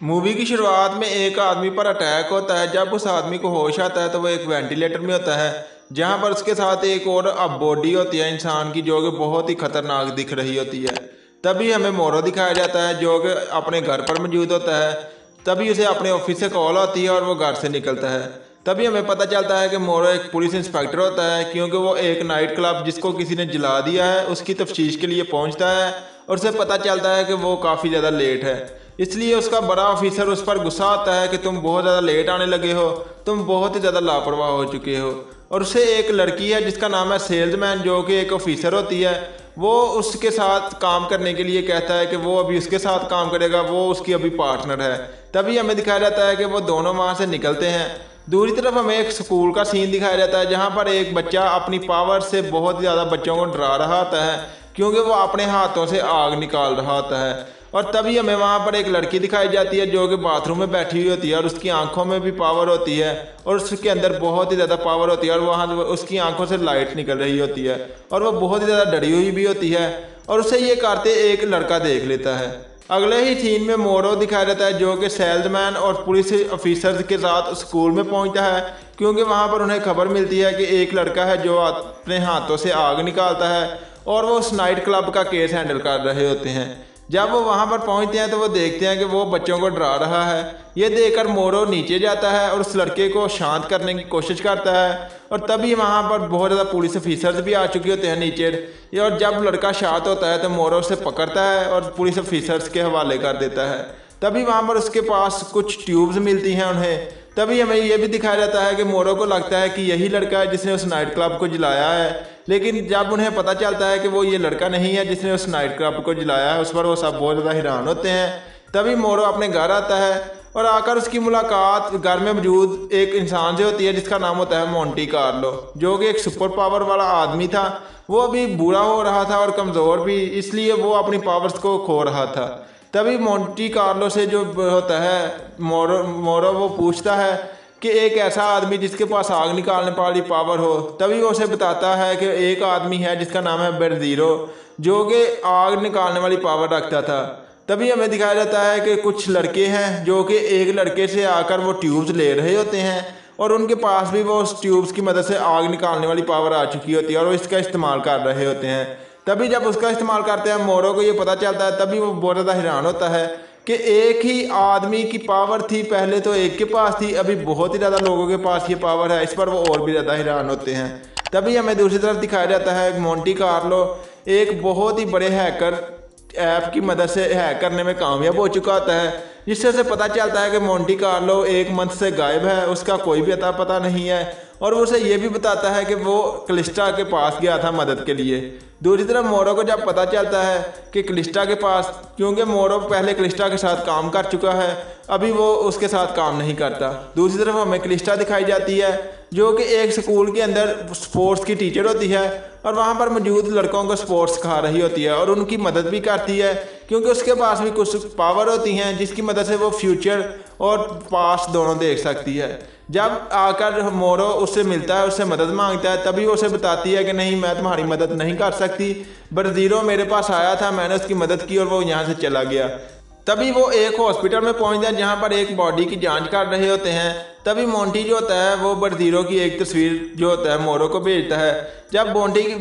Movie की शुरुआत में एक आदमी पर अटैक होता है। जब उस आदमी को होश आता है तो वो एक वेंटिलेटर में होता है, जहां पर उसके साथ एक और अब बॉडी होती है इंसान की, जो कि बहुत ही खतरनाक दिख रही होती है। तभी हमें मोरो दिखाया जाता है जो कि अपने घर पर मौजूद होता है। तभी उसे अपने ऑफिस से कॉल आती है और वो घर से निकलता है। तभी हमें पता चलता है कि मोरो एक पुलिस इंस्पेक्टर होता है, क्योंकि वो एक नाइट क्लब जिसको किसी ने जला दिया है उसकी तफ्तीश के लिए पहुंचता है और उसे पता चलता है कि वो काफ़ी ज़्यादा लेट है। इसलिए उसका बड़ा ऑफिसर उस पर गुस्सा आता है कि तुम बहुत ज़्यादा लेट आने लगे हो, तुम बहुत ही ज़्यादा लापरवाह हो चुके हो। और उसे एक लड़की है जिसका नाम है सेल्समैन, जो कि एक ऑफिसर होती है, वो उसके साथ काम करने के लिए कहता है कि वो अभी उसके साथ काम करेगा, वो उसकी अभी पार्टनर है। तभी हमें दिखाया जाता है कि वो दोनों वहाँ से निकलते हैं। दूसरी तरफ हमें एक स्कूल का सीन दिखाया जाता है, जहाँ पर एक बच्चा अपनी पावर से बहुत ज़्यादा बच्चों को डरा रहा होता है, क्योंकि वो अपने हाथों से आग निकाल रहा होता है। और तभी हमें वहाँ पर एक लड़की दिखाई जाती है जो कि बाथरूम में बैठी हुई होती है और उसकी आंखों में भी पावर होती है और उसके अंदर बहुत ही ज़्यादा पावर होती है और वहाँ उसकी आंखों से लाइट निकल रही होती है और वो बहुत ही ज़्यादा डरी हुई भी होती है। और उसे ये करते एक लड़का देख लेता है। अगले ही सीन में मोरो दिखाया जाता है जो कि सेल्समैन और पुलिस ऑफिसर्स के साथ स्कूल में पहुंचता है, क्योंकि वहाँ पर उन्हें खबर मिलती है कि एक लड़का है जो अपने हाथों से आग निकालता है और वो उस नाइट क्लब का केस हैंडल कर रहे होते हैं। जब वो वहाँ पर पहुँचते हैं तो वो देखते हैं कि वो बच्चों को डरा रहा है। ये देखकर मोरो नीचे जाता है और उस लड़के को शांत करने की कोशिश करता है। और तभी वहाँ पर बहुत ज़्यादा पुलिस ऑफिसर्स भी आ चुके होते हैं नीचे। और जब लड़का शांत होता है तो मोरो उसे पकड़ता है और पुलिस ऑफिसर्स के हवाले कर देता है। तभी वहाँ पर उसके पास कुछ ट्यूब्स मिलती हैं उन्हें। तभी हमें यह भी दिखाया जाता है कि मोरो को लगता है कि यही लड़का है जिसने उस नाइट क्लब को जलाया है, लेकिन जब उन्हें पता चलता है कि वो ये लड़का नहीं है जिसने उस नाइट क्लब को जलाया है, उस पर वो सब बहुत ज़्यादा हैरान होते हैं। तभी मोरो अपने घर आता है और आकर उसकी मुलाकात घर में मौजूद एक इंसान से होती है जिसका नाम होता है मोंटी कार्लो, जो कि एक सुपर पावर वाला आदमी था। वो अभी बूढ़ा हो रहा था और कमज़ोर भी, इसलिए वो अपनी पावर्स को खो रहा था। तभी मोंटी कार्लो से जो होता है मोरो मोरो वो पूछता है कि एक ऐसा आदमी जिसके पास आग निकालने वाली पावर हो। तभी वो उसे बताता है कि एक आदमी है जिसका नाम है बेरजीरो, जो कि आग निकालने वाली पावर रखता था। तभी हमें दिखाया जाता है कि कुछ लड़के हैं जो कि एक लड़के से आकर वो ट्यूब्स ले रहे होते हैं और उनके पास भी वो उस ट्यूब्स की मदद से आग निकालने वाली पावर आ चुकी होती है और वो इसका इस्तेमाल कर रहे होते हैं। तभी जब उसका इस्तेमाल करते हैं मोरो को ये पता चलता है, तभी वो बहुत ज़्यादा हैरान होता है कि एक ही आदमी की पावर थी, पहले तो एक के पास थी, अभी बहुत ही ज़्यादा लोगों के पास ये पावर है। इस पर वो और भी ज़्यादा हैरान होते हैं। तभी हमें दूसरी तरफ दिखाया जाता है मोंटी कार्लो एक बहुत ही बड़े हैकर ऐप की मदद से हैक करने में कामयाब हो चुका होता है, जिससे उसे पता चलता है कि मोंटी कार्लो एक मंथ से गायब है, उसका कोई भी अता पता नहीं है। और वो उसे ये भी बताता है कि वो क्लिस्टा के पास गया था मदद के लिए। दूसरी तरफ मोरो को जब पता चलता है कि क्लिस्टा के पास, क्योंकि मोरो पहले क्लिस्टा के साथ काम कर चुका है, अभी वो उसके साथ काम नहीं करता। दूसरी तरफ हमें क्लिस्टा दिखाई जाती है जो कि एक स्कूल के अंदर स्पोर्ट्स की टीचर होती है और वहाँ पर मौजूद लड़कों को स्पोर्ट्स सिखा रही होती है और उनकी मदद भी करती है, क्योंकि उसके पास भी कुछ पावर होती हैं जिसकी मदद से वो फ्यूचर और पास्ट दोनों देख सकती है। जब आकर मोरो उससे मिलता है, उससे मदद मांगता है, तभी वो उसे बताती है कि नहीं, मैं तुम्हारी मदद नहीं कर सकती, बरजीरो मेरे पास आया था, मैंने उसकी मदद की और वो यहाँ से चला गया। तभी वो एक हॉस्पिटल में पहुंच जाए जहाँ पर एक बॉडी की जांच कर रहे होते हैं। तभी मोंटी जो होता है वो बरजीरो की एक तस्वीर जो होता है मोरो को भेजता है। जब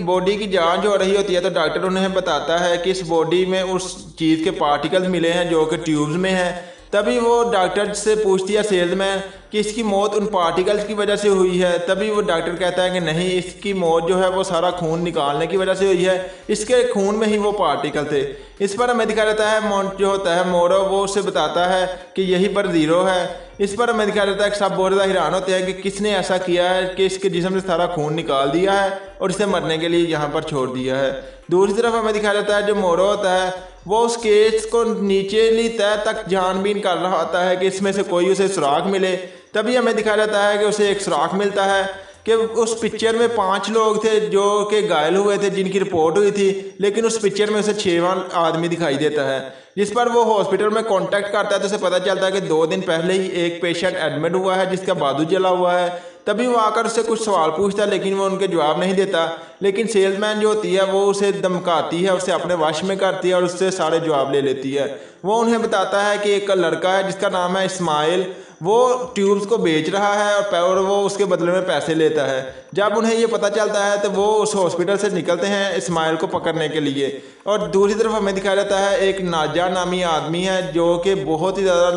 बॉडी की जांच हो रही होती है तो डॉक्टर उन्हें बताता है कि इस बॉडी में उस चीज़ के पार्टिकल्स मिले हैं जो कि ट्यूब्स में हैं। तभी वो डॉक्टर से पूछती है सेल्समैन कि इसकी मौत उन पार्टिकल्स की वजह से हुई है। तभी वो डॉक्टर कहता है कि नहीं, इसकी मौत जो है वो सारा खून निकालने की वजह से हुई है, इसके खून में ही वो पार्टिकल थे। इस पर हमें दिखाया जाता है जो होता है मोरो वो उससे बताता है कि यही बरजीरो है। इस पर हमें दिखाया जाता है कि सब बहुत ज़्यादा हैरान होते हैं कि किसने ऐसा किया है कि इसके जिस्म से सारा खून निकाल दिया है और इसे मरने के लिए यहाँ पर छोड़ दिया है। दूसरी तरफ हमें दिखाया जाता है जो मोरो होता है वो उस केस को नीचेली तह तक छानबीन कर रहा होता है कि इसमें से कोई उसे सुराग मिले। तभी हमें दिखाया जाता है कि उसे एक सुराग मिलता है कि उस पिक्चर में 5 लोग थे जो कि घायल हुए थे, जिनकी रिपोर्ट हुई थी, लेकिन उस पिक्चर में उसे 6वां आदमी दिखाई देता है। जिस पर वो हॉस्पिटल में कांटेक्ट करता है तो उसे पता चलता है कि 2 दिन पहले ही एक पेशेंट एडमिट हुआ है जिसका बाजू जला हुआ है। तभी वो आकर उससे कुछ सवाल पूछता है, लेकिन वो उनके जवाब नहीं देता। लेकिन सेल्समैन जो होती है वो उसे धमकाती है, उसे अपने वश में करती है और उससे सारे जवाब ले लेती है। वो उन्हें बताता है कि एक लड़का है जिसका नाम है इस्माइल, वो ट्यूब्स को बेच रहा है और वो उसके बदले में पैसे लेता है। जब उन्हें ये पता चलता है तो वो उस हॉस्पिटल से निकलते हैं इस्माइल को पकड़ने के लिए। और दूसरी तरफ हमें दिखाया जाता है एक नाजा नामी आदमी है जो कि बहुत ही ज़्यादा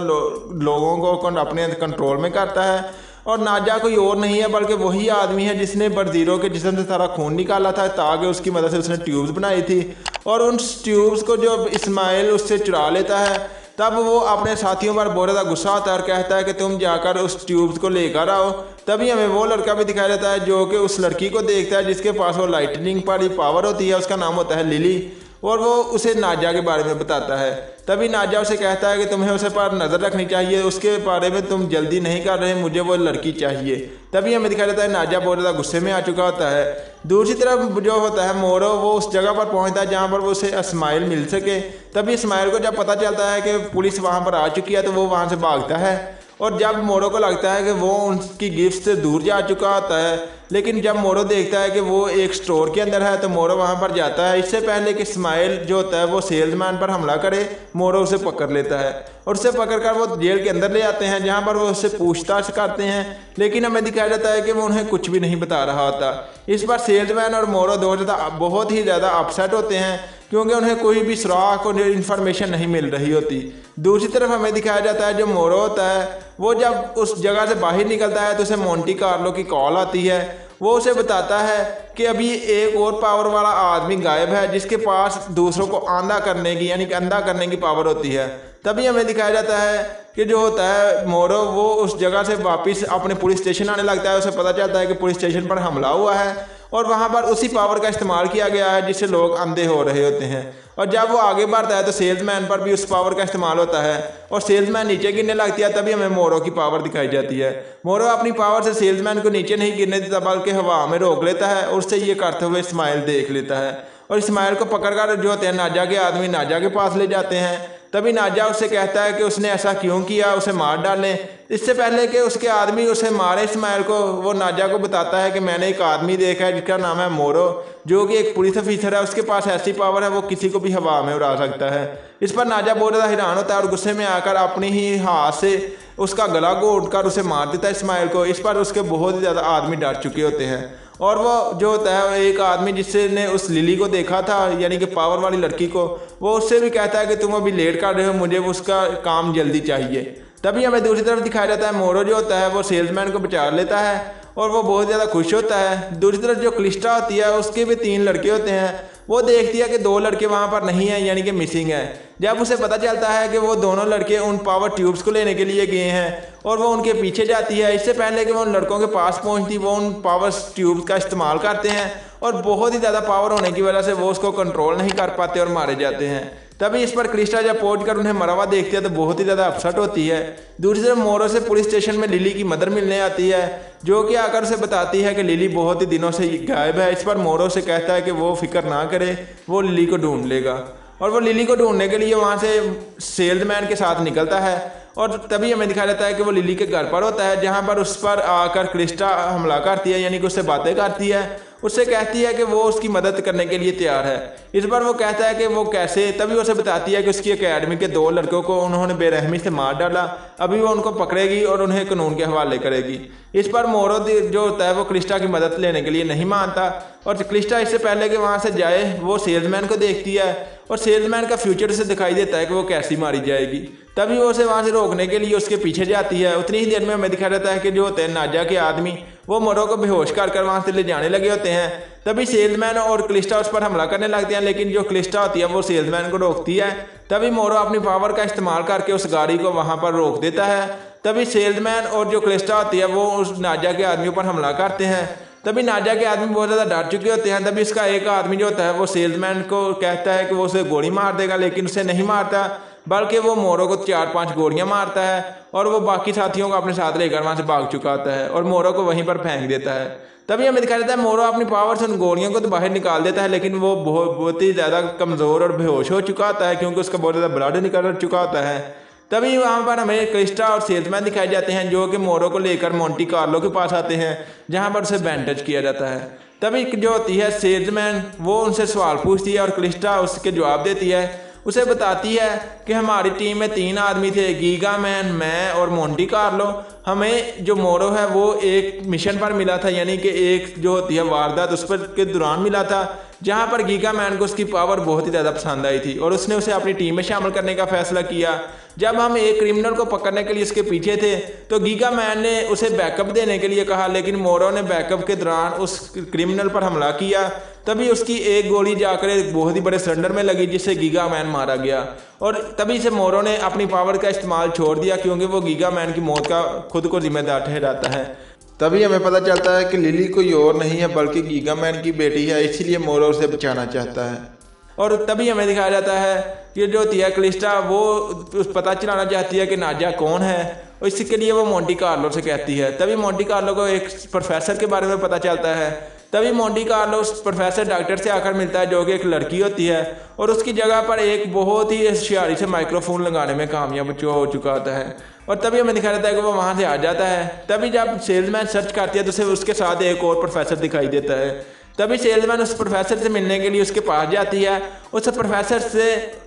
लोगों को अपने कंट्रोल में करता है। और नाजा कोई और नहीं है बल्कि वही आदमी है जिसने बरजीरों के जिस्म से सारा खून निकाला था, ताकि उसकी मदद से उसने ट्यूब्स बनाई थी। और उन ट्यूब्स को जब इस्माइल उससे चुरा लेता है तब वो अपने साथियों पर बहुत ज़्यादा गुस्सा आता है और कहता है कि तुम जाकर उस ट्यूब्स को लेकर आओ। तभी हमें वो लड़का भी दिखाया जाता है जो कि उस लड़की को देखता है जिसके पास वो लाइटनिंग वाली पावर होती है, उसका नाम होता है लिली। और वो उसे नाजा के बारे में बताता है। तभी नाजा उसे कहता है कि तुम्हें उसे पर नज़र रखनी चाहिए, उसके बारे में तुम जल्दी नहीं कर रहे, मुझे वो लड़की चाहिए। तभी हमें दिखाया जाता है नाजा बहुत ज़्यादा गुस्से में आ चुका होता है। दूसरी तरफ जो होता है मोरो, वो उस जगह पर पहुंचता है जहां पर वो उसे इस्माइल मिल सके। तभी इस्माइल को जब पता चलता है कि पुलिस वहां पर आ चुकी है तो वो वहां से भागता है। और जब मोरो को लगता है कि वो उनकी गिफ्ट से दूर जा चुका होता है, लेकिन जब मोरो देखता है कि वो एक स्टोर के अंदर है तो मोरो वहां पर जाता है। इससे पहले कि इस्माइल जो होता है वो सेल्समैन पर हमला करे, मोरो उसे पकड़ लेता है और उसे पकड़कर वो जेल के अंदर ले आते हैं जहां पर वो उससे पूछताछ करते हैं। लेकिन हमें दिखाया जाता है कि वो उन्हें कुछ भी नहीं बता रहा होता। इस बार सेल्समैन और मोरो बहुत ही ज़्यादा अपसेट होते हैं क्योंकि उन्हें कोई भी सुराग और इन्फॉर्मेशन नहीं मिल रही होती। दूसरी तरफ हमें दिखाया जाता है जो मोरो होता है वो जब उस जगह से बाहर निकलता है तो उसे मोंटी कार्लो की कॉल आती है। वो उसे बताता है कि अभी एक और पावर वाला आदमी गायब है जिसके पास दूसरों को आंधा करने की यानी कि अंधा करने की पावर होती है। तभी हमें दिखाया जाता है कि जो होता है मोरो वो उस जगह से वापस अपने पुलिस स्टेशन आने लगता है। उसे पता चलता है कि पुलिस स्टेशन पर हमला हुआ है और वहां पर उसी पावर का इस्तेमाल किया गया है जिससे लोग अंधे हो रहे होते हैं। और जब वो आगे बढ़ता है तो सेल्समैन पर भी उस पावर का इस्तेमाल होता है और सेल्समैन नीचे गिरने लगती है। तभी हमें मोरो की पावर दिखाई जाती है। मोरो अपनी पावर से सेल्समैन को नीचे नहीं गिरने देता बल्कि हवा में रोक लेता है और उससे ये करते हुए इस्माइल देख लेता है। और इस्माइल को पकड़कर जो होते हैं नाजा के आदमी नाजा के पास ले जाते हैं। तभी नाजा उससे कहता है कि उसने ऐसा क्यों किया, उसे मार डालें। इससे पहले कि उसके आदमी उसे मारे इस्माइल को, वो नाजा को बताता है कि मैंने एक आदमी देखा है जिसका नाम है मोरो, जो कि एक पुलिस ऑफिसर है। उसके पास ऐसी पावर है वो किसी को भी हवा में उड़ा सकता है। इस पर नाजा बहुत ज़्यादा हैरान होता है और गुस्से में आकर अपनी ही हाथ से उसका गला घोंट कर उसे मार देता है इस्माइल को। इस पर उसके बहुत ही ज़्यादा आदमी डर चुके होते हैं। और वो जो होता है एक आदमी जिसने उस लिली को देखा था यानी कि पावर वाली लड़की को, वो उससे भी कहता है कि तुम अभी लेट कर रहे हो, मुझे उसका काम जल्दी चाहिए। तभी हमें दूसरी तरफ दिखाया जाता है मोरो जो होता है वो सेल्समैन को बचा लेता है और वो बहुत ज़्यादा खुश होता है। दूसरी तरफ जो क्लिस्टा होती है उसके भी 3 लड़के होते हैं। वो देखती है कि 2 लड़के वहाँ पर नहीं हैं यानी कि मिसिंग है। जब उसे पता चलता है कि वो दोनों लड़के उन पावर ट्यूब्स को लेने के लिए गए हैं और वो उनके पीछे जाती है। इससे पहले कि वो उन लड़कों के पास पहुंचती वो उन पावर ट्यूब्स का इस्तेमाल करते हैं और बहुत ही ज़्यादा पावर होने की वजह से वो उसको कंट्रोल नहीं कर पाते और मारे जाते हैं। तभी इस पर क्रिस्टा जब पहुंच कर उन्हें मरा हुआ देखती है तो बहुत ही ज़्यादा अपसेट होती है। दूसरी तरफ मोरो से पुलिस स्टेशन में लिली की मदर मिलने आती है जो कि आकर उसे बताती है कि लिली बहुत ही दिनों से गायब है। इस पर मोरो से कहता है कि वो फिक्र ना करे, वो लिली को ढूंढ लेगा। और वो लिली को ढूंढने के लिए वहाँ से सेल्समैन के साथ निकलता है और तभी हमें दिखाया जाता है कि वो लिली के घर पर होता है जहाँ पर उस पर आकर क्रिस्टा हमला करती है यानी कि उससे बातें करती है। उससे कहती है कि वो उसकी मदद करने के लिए तैयार है। इस बार वो कहता है कि वो कैसे। तभी उसे बताती है कि उसकी एकेडमी के 2 लड़कों को उन्होंने बेरहमी से मार डाला, अभी वो उनको पकड़ेगी और उन्हें कानून के हवाले करेगी। इस पर मोरो जो होता है वो क्रिस्टा की मदद लेने के लिए नहीं मानता और क्रिस्टा इससे पहले कि वहाँ से जाए वो सेल्समैन को देखती है और सेल्समैन का फ्यूचर उसे दिखाई देता है कि वो कैसी मारी जाएगी। तभी वो उसे वहाँ से रोकने के लिए उसके पीछे जाती है। उतनी ही देर में हमें दिखाया जाता है कि जो होते हैं नाजा के आदमी वो मोरो को बेहोश कर वहाँ से ले जाने लगे होते हैं। तभी सेल्समैन और क्लिस्टा उस पर हमला करने लगते हैं, लेकिन जो क्लिस्टा होती है वो सेल्समैन को रोकती है। तभी मोरो अपनी पावर का इस्तेमाल करके उस गाड़ी को वहाँ पर रोक देता है। तभी सेल्समैन और जो क्लिस्टा होती है वो उस नाजा के आदमियों पर हमला करते हैं। तभी नाजा के आदमी बहुत ज़्यादा डर चुके होते हैं। तभी इसका एक आदमी जो होता है वो सेल्समैन को कहता है कि वो उसे गोली मार देगा, लेकिन उसे नहीं मारता बल्कि वो मोरो को 4-5 गोलियां मारता है और वो बाकी साथियों को अपने साथ लेकर वहाँ से भाग चुका होता है और मोरो को वहीं पर फेंक देता है। तभी हमें दिखाया जाता है मोरो अपनी पावर से उन गोलियों को तो बाहर निकाल देता है, लेकिन वो बहुत ही ज़्यादा कमज़ोर और बेहोश हो चुका होता है क्योंकि उसका बहुत ज़्यादा ब्लड निकल चुका होता है। तभी वहाँ पर हमें क्रिस्टा और सेल्समैन दिखाए जाते हैं जो कि मोरो को लेकर मोंटी कार्लो के पास आते हैं, जहाँ पर उसे बैंडेज किया जाता है। तभी जो होती है सेल्समैन वो उनसे सवाल पूछती है और क्रिस्टा उसके जवाब देती है। उसे बताती है कि हमारी टीम में 3 आदमी थे, गीगा मैन, मैं और मोंटी कार्लो। हमें जो मोरो है वो एक मिशन पर मिला था, यानी कि एक जो होती है वारदात उस पर के दौरान मिला था, जहां पर गीगा मैन को उसकी पावर बहुत ही ज़्यादा पसंद आई थी और उसने उसे अपनी टीम में शामिल करने का फैसला किया। जब हम एक क्रिमिनल को पकड़ने के लिए उसके पीछे थे तो गीगा मैन ने उसे बैकअप देने के लिए कहा, लेकिन मोरो ने बैकअप के दौरान उस क्रिमिनल पर हमला किया। तभी उसकी एक गोली जाकर एक बहुत ही बड़े सिलेंडर में लगी, जिससे गीगा मैन मारा गया और तभी से मोरो ने अपनी पावर का इस्तेमाल छोड़ दिया, क्योंकि वो गीगा मैन की मौत का खुद को जिम्मेदार ठहराता है। तभी हमें पता चलता है कि लिली कोई और नहीं है बल्कि गीगा मैन की बेटी है, इसीलिए मोरो उसे बचाना चाहता है। और तभी हमें दिखाया जाता है कि जो तिया क्लिस्टा वो पता चलाना चाहती है कि नाजा कौन है, और इसके लिए वो मोंटी कार्लो से कहती है। तभी मोंटी कार्लो को एक प्रोफेसर के बारे में पता चलता है। तभी मोंटी कार्लो उस प्रोफेसर डॉक्टर से आकर मिलता है जो कि एक लड़की होती है और उसकी जगह पर एक बहुत ही होशियारी से माइक्रोफोन लगाने में कामयाब हो चुका होता है। और तभी हमें दिखाया जाता है कि वो वहाँ से आ जाता है। तभी जब सेल्समैन सर्च करती है तो उसे उसके साथ एक और प्रोफेसर दिखाई देता है। तभी सेल्समैन उस प्रोफेसर से मिलने के लिए उसके पास जाती है। उस प्रोफेसर से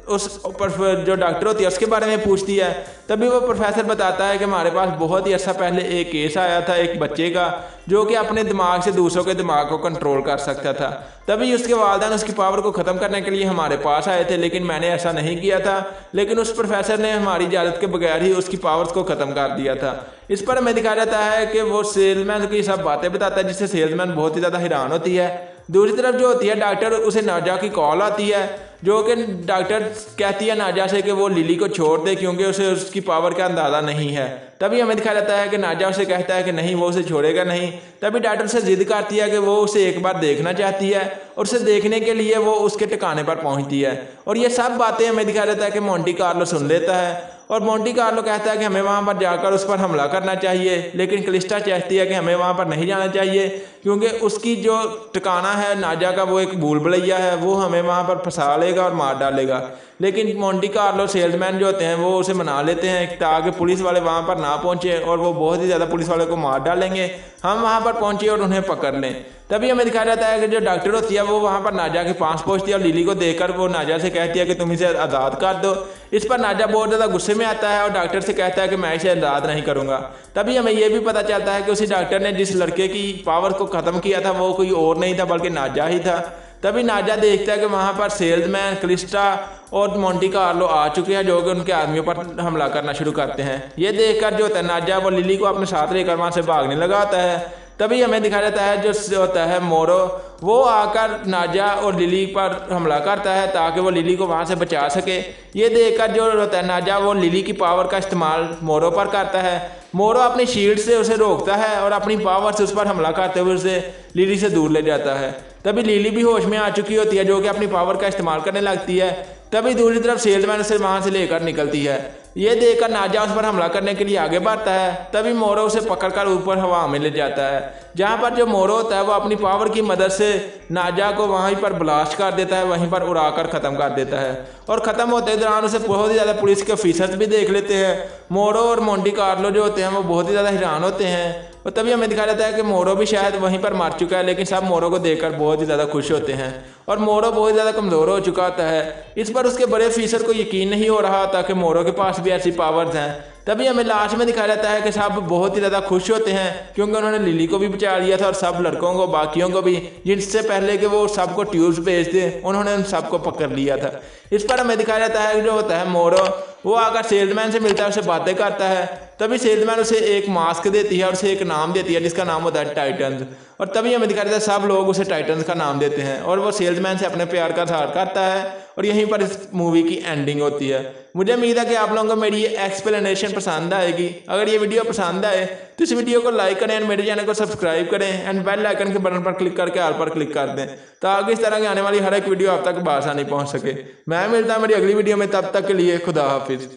जो डॉक्टर होती है उसके बारे में पूछती है। तभी वो प्रोफेसर बताता है कि हमारे पास बहुत ही अर्सा पहले एक केस आया था एक बच्चे का जो कि अपने दिमाग से दूसरों के दिमाग को कंट्रोल कर सकता था। तभी उसके वालिदैन उसकी पावर को ख़त्म करने के लिए हमारे पास आए थे, लेकिन मैंने ऐसा नहीं किया था। लेकिन उस प्रोफेसर ने हमारी इजाज़त के बगैर ही उसकी पावर्स को ख़त्म कर दिया था। इस पर हमें दिखाया जाता है कि वो सेल्समैन की सब बातें बताता है, जिससे सेल्समैन बहुत ही ज़्यादा हैरान होती है। दूसरी तरफ जो होती है डॉक्टर, उसे नाजा की कॉल आती है जो कि डॉक्टर कहती है नाजा से कि वो लिली को छोड़ दे क्योंकि उसे उसकी पावर का अंदाज़ा नहीं है। तभी हमें दिखाया जाता है कि नाजा उसे कहता है कि नहीं, वो उसे छोड़ेगा नहीं। तभी डॉक्टर से जिद करती है कि वो उसे एक बार देखना चाहती है और उसे देखने के लिए वो उसके ठिकाने पर पहुंचती है। और ये सब बातें हमें दिखाया जाता है कि मोंटी कार्लो सुन लेता है और मोंटी कार्लो कहता है कि हमें वहाँ पर जाकर उस पर हमला करना चाहिए, लेकिन क्लिस्टा चाहती है कि हमें वहाँ पर नहीं जाना चाहिए क्योंकि उसकी जो ठिकाना है नाजा का वो एक भूल भुलैया है, वो हमें वहाँ पर फंसा लेगा और मार डालेगा। लेकिन मोंटी कार्लो सेल्समैन जो होते हैं वो उसे मना लेते हैं ताकि पुलिस वाले वहाँ पर ना पहुँचे और वो बहुत ही ज़्यादा पुलिस वाले को मार डालेंगे, हम वहाँ पर पहुँचे और उन्हें पकड़ लें। तभी हमें दिखाया जाता है कि जो डॉक्टर होती है वो वहाँ पर नाजा के पास पहुँचती है और लिली को देखकर वो नाजा से कहती है कि तुम इसे आज़ाद कर दो। इस पर नाजा बहुत ज़्यादा गुस्से में आता है और डॉक्टर से कहता है कि मैं इसे आज़ाद नहीं करूँगा। तभी हमें यह भी पता चलता है कि उसी डॉक्टर ने जिस लड़के की पावर को ख़त्म किया था वो कोई और नहीं था बल्कि नाजा ही था। तभी नाजा देखता है कि वहाँ पर सेल्समैन, क्लिस्टा और मोंटी कार्लो आ चुके हैं जो कि उनके आदमियों पर हमला करना शुरू करते हैं। ये देखकर जो होता है नाजा वो लिली को अपने साथ लेकर वहाँ से भागने लगा होता है। तभी हमें दिखाया जाता है जो होता है मोरो, वो आकर नाजा और लिली पर हमला करता है ताकि वो लिली को वहाँ से बचा सके। ये देखकर जो होता है नाजा वो लिली की पावर का इस्तेमाल मोरो पर करता है। मोरो अपनी शील्ड से उसे रोकता है और अपनी पावर से उस पर हमला करते हुए उसे लिली से दूर ले जाता है। तभी लिली भी होश में आ चुकी होती है जो कि अपनी पावर का इस्तेमाल करने लगती है। तभी दूसरी तरफ सेल्समैन उसे वहाँ से लेकर निकलती है। ये देखकर नाजा उस पर हमला करने के लिए आगे बढ़ता है। तभी मोरो उसे पकड़कर ऊपर हवा में ले जाता है, जहाँ पर जो मोरो होता है वो अपनी पावर की मदद से नाजा को वहीं पर ब्लास्ट कर देता है, वहीं पर उड़ाकर ख़त्म कर देता है। और ख़त्म होते दौरान उसे बहुत ही ज़्यादा पुलिस के ऑफिसर्स भी देख लेते हैं। मोरो और मोंटी कार्लो जो होते हैं वो बहुत ही ज़्यादा हैरान होते हैं। और तभी हमें दिखाया जाता है कि मोरो भी शायद वहीं पर मर चुका है, लेकिन सब मोरो को देखकर बहुत ही ज़्यादा खुश होते हैं और मोरो बहुत ज़्यादा कमज़ोर हो चुका होता है। इस पर उसके बड़े ऑफिसर को यकीन नहीं हो रहा था कि मोरो के पास भी ऐसी पावर्स हैं। तभी हमें लास्ट में दिखाया जाता है कि सब बहुत ही ज़्यादा खुश होते हैं क्योंकि उन्होंने लिली को भी बचा लिया था और सब लड़कों को बाकियों को भी, जिनसे पहले कि वो सबको ट्यूब्स भेज दे उन्होंने उन सबको पकड़ लिया था। इस पर हमें दिखाया जाता है जो होता है मोरो वो आकर सेल्समैन से मिलता है, उसे बातें करता है। तभी सेल्समैन उसे एक मास्क देती है और उसे एक नाम देती है जिसका नाम होता है टाइटन्स। और तभी हमें दिखाया जाता है सब लोग उसे टाइटन्स का नाम देते हैं और वो सेल्समैन से अपने प्यार का इजहार करता है और यहीं पर इस मूवी की एंडिंग होती है। मुझे उम्मीद है कि आप लोगों को मेरी ये एक्सप्लेनेशन पसंद आएगी। अगर ये वीडियो पसंद आए तो इस वीडियो को लाइक करें एंड मेरे चैनल को सब्सक्राइब करें एंड बेल आइकन के बटन पर क्लिक करके ऑल पर क्लिक कर दें ताकि इस तरह की आने वाली हर एक वीडियो आप तक बआसानी पहुंच सके। मैं मिलता हूं मेरी अगली वीडियो में, तब तक के लिए खुदा हाफिज़।